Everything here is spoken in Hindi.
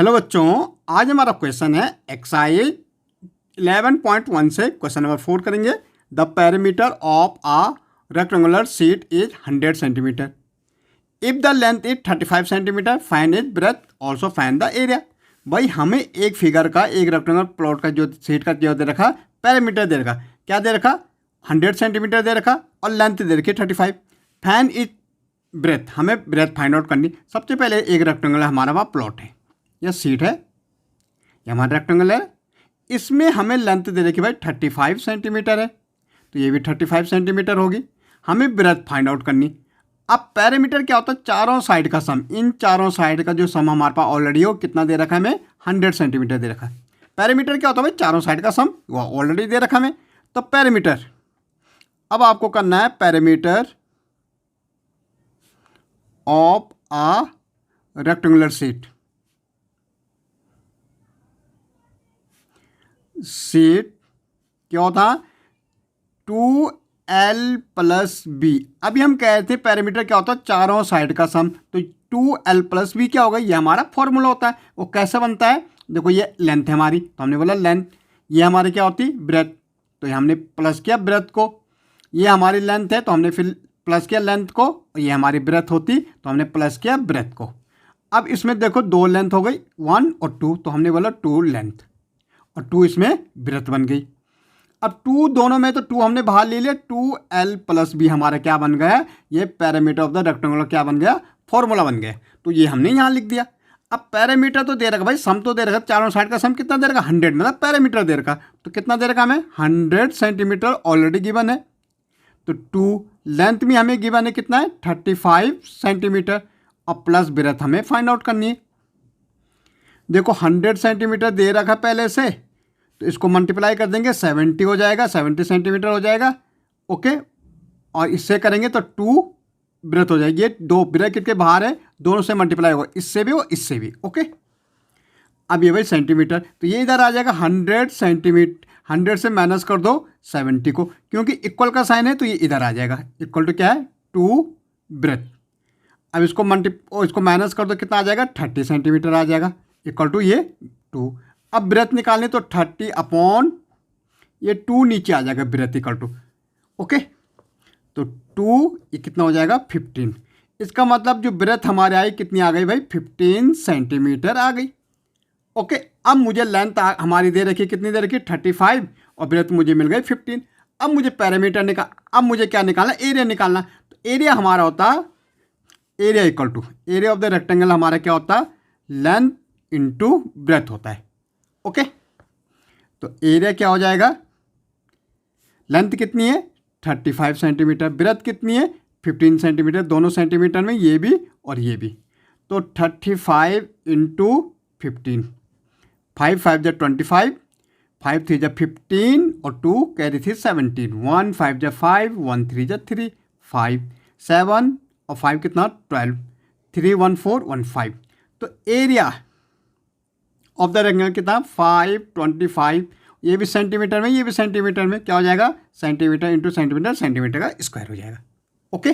हेलो बच्चों, आज हमारा क्वेश्चन है एक्सरसाइज 11.1 से क्वेश्चन नंबर 4 करेंगे। The perimeter of a rectangular sheet is 100 centimetre. If the length is 35 centimetre find is breadth also find the area. भाई हमें एक फिगर का, एक रेक्टेंगुलर प्लॉट का जो शीट का जो दे रखा पेरीमीटर दे रखा, क्या दे रखा 100 सेंटीमीटर दे रखा और लेंथ दे रखी 35। फाइंड इज ब्रेथ, हमें ब्रेथ फाइंड आउट करनी। सबसे पहले एक रेक्टेंगुलर हमारा वहाँ प्लॉट है, यह सीट है, यह हमारा रेक्टेंगल है। इसमें हमें लेंथ दे रखी भाई 35 सेंटीमीटर है, तो ये भी 35 सेंटीमीटर होगी। हमें ब्रेथ फाइंड आउट करनी। अब पेरीमीटर क्या होता है, चारों साइड का सम। इन चारों साइड का जो सम हमारे पास ऑलरेडी हो कितना दे रखा है हमें, 100 सेंटीमीटर दे रखा है। पेरीमीटर क्या होता है भाई, चारों साइड का सम, वो ऑलरेडी दे रखा हमें। तो पेरीमीटर, अब आपको करना है perimeter of a rectangular sheet. Sheet क्या होता, 2L + B। अभी हम कह रहे थे पेरीमीटर क्या होता है, चारों साइड का सम। तो 2L + B क्या होगा, ये हमारा फॉर्मूला होता है। वो कैसे बनता है, देखो ये लेंथ है हमारी, तो हमने बोला लेंथ, ये हमारी क्या होती ब्रेथ, तो ये हमने प्लस किया ब्रेथ को। ये हमारी लेंथ है तो हमने फिर प्लस किया लेंथ को, ये हमारी ब्रेथ होती तो हमने प्लस किया ब्रेथ को। अब इसमें देखो दो लेंथ हो गई, 1 और 2, तो हमने बोला 2 लेंथ और 2 इसमें ब्रेथ बन गई। अब 2 दोनों में, तो 2 हमने बाहर ले लिया, 2L + B हमारा क्या बन गया, ये पेरीमीटर ऑफ द रेक्टेंगुलर क्या बन गया, फॉर्मूला बन गया। तो ये हमने यहाँ लिख दिया। अब पेरीमीटर तो दे रखा भाई, सम तो दे रखा, चारों साइड का सम कितना दे रखा 100, मतलब पेरीमीटर दे रखा। तो कितना दे रखा हमें 100 सेंटीमीटर ऑलरेडी गिवन है। तो 2 लेंथ भी हमें गिवन है कितना है 35 सेंटीमीटर और प्लस ब्रेथ हमें फाइंड आउट करनी है। देखो 100 सेंटीमीटर दे रखा पहले से, तो इसको मल्टीप्लाई कर देंगे 70 हो जाएगा, 70 सेंटीमीटर हो जाएगा। ओके, और इससे करेंगे तो 2 ब्रेथ हो जाएगी। ये 2 ब्रैकेट के बाहर है, दोनों से मल्टीप्लाई होगा, इससे भी और इससे भी। ओके, अब ये भाई सेंटीमीटर, तो ये इधर आ जाएगा 100 सेंटीमीटर। 100 से माइनस कर दो 70 को, क्योंकि इक्वल का साइन है तो ये इधर आ जाएगा। इक्वल टू क्या है 2 ब्रेथ। अब इसको इसको माइनस कर दो, कितना आ जाएगा 30 सेंटीमीटर आ जाएगा, इक्वल टू ये 2। अब ब्रेथ निकालने तो 30 अपॉन ये 2 नीचे आ जाएगा, ब्रेथ इक्वल टू। ओके, तो 2 ये कितना हो जाएगा 15। इसका मतलब जो ब्रेथ हमारे आई कितनी आ गई भाई 15 सेंटीमीटर आ गई। ओके, अब मुझे लेंथ हमारी दे रखी, कितनी दे रखी 35 और ब्रेथ मुझे मिल गई 15। अब मुझे पैरामीटर अब मुझे क्या निकालना, एरिया निकालना। तो एरिया हमारा होता, area equal to area of the rectangle हमारा क्या होता, लेंथ इंटू ब्रेथ होता है। ओके, तो एरिया क्या हो जाएगा, लेंथ कितनी है 35 सेंटीमीटर, ब्रेथ कितनी है 15 सेंटीमीटर, दोनों सेंटीमीटर में ये भी और ये भी। तो 35 इंटू 15, 5 5 जा 25, 5 3 जा 15 और 2 कैरी थी 17, 1 5 जा 5, 1 3 जा 3, 5 7 और 5 कितना 12, 3 1 4 1 5। तो एरिया ऑफ द रेक्टेंगल कितना 525, ये भी सेंटीमीटर में, ये भी सेंटीमीटर में, क्या हो जाएगा सेंटीमीटर इंटू सेंटीमीटर, सेंटीमीटर का स्क्वायर हो जाएगा। ओके।